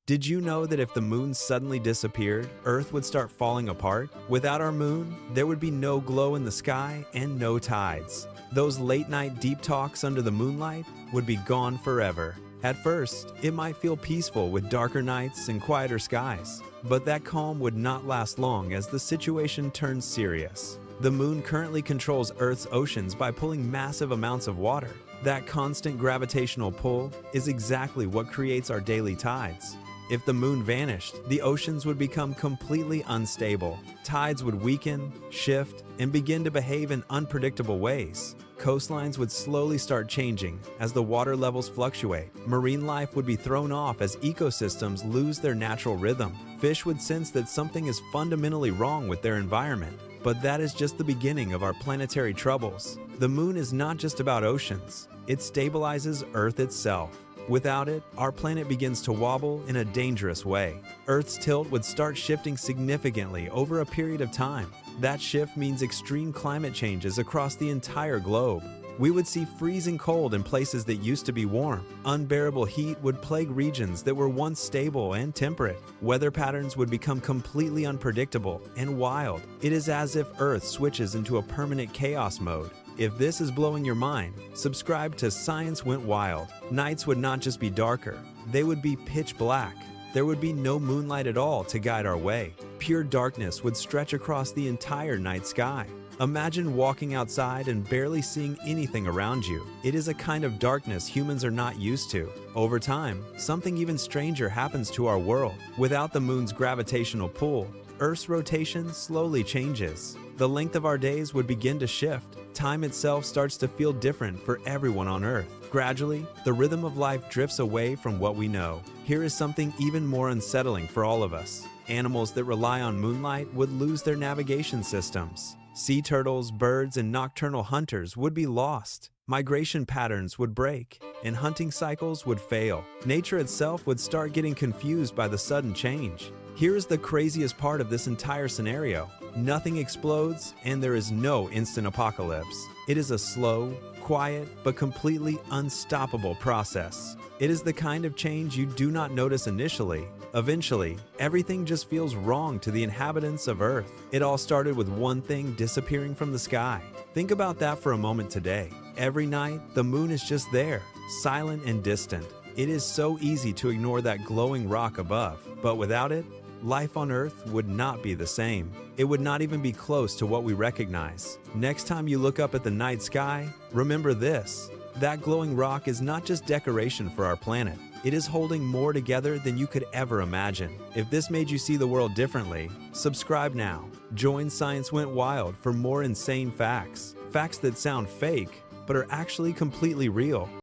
Did you know that if the moon suddenly disappeared, Earth would start falling apart? Without our moon, there would be no glow in the sky and no tides. Those late-night deep talks under the moonlight would be gone forever. At first, it might feel peaceful with darker nights and quieter skies, but that calm would not last long as the situation turns serious. The moon currently controls Earth's oceans by pulling massive amounts of water. That constant gravitational pull is exactly what creates our daily tides. If the moon vanished, the oceans would become completely unstable. Tides would weaken, shift, and begin to behave in unpredictable ways. Coastlines would slowly start changing as the water levels fluctuate. Marine life would be thrown off as ecosystems lose their natural rhythm. Fish would sense that something is fundamentally wrong with their environment. But that is just the beginning of our planetary troubles. The moon is not just about oceans. It stabilizes Earth itself. Without it, our planet begins to wobble in a dangerous way. Earth's tilt would start shifting significantly over a period of time. That shift means extreme climate changes across the entire globe. We would see freezing cold in places that used to be warm. Unbearable heat would plague regions that were once stable and temperate. Weather patterns would become completely unpredictable and wild. It is as if Earth switches into a permanent chaos mode. If this is blowing your mind, subscribe to Science Went Wild. Nights would not just be darker, they would be pitch black. There would be no moonlight at all to guide our way. Pure darkness would stretch across the entire night sky. Imagine walking outside and barely seeing anything around you. It is a kind of darkness humans are not used to. Over time, something even stranger happens to our world. Without the moon's gravitational pull, Earth's rotation slowly changes. The length of our days would begin to shift. Time itself starts to feel different for everyone on Earth. Gradually, the rhythm of life drifts away from what we know. Here is something even more unsettling for all of us. Animals that rely on moonlight would lose their navigation systems. Sea turtles, birds, and nocturnal hunters would be lost. Migration patterns would break, and hunting cycles would fail. Nature itself would start getting confused by the sudden change. Here is the craziest part of this entire scenario. Nothing explodes, and there is no instant apocalypse. It is a slow, quiet, but completely unstoppable process. It is the kind of change you do not notice initially. Eventually, everything just feels wrong to the inhabitants of Earth. It all started with one thing disappearing from the sky. Think about that for a moment today. Every night, the moon is just there, silent and distant. It is so easy to ignore that glowing rock above, but without it, life on Earth would not be the same. It would not even be close to what we recognize. Next time you look up at the night sky, remember this. That glowing rock is not just decoration for our planet. It is holding more together than you could ever imagine. If this made you see the world differently, subscribe now. Join Science Went Wild for more insane facts. Facts that sound fake, but are actually completely real.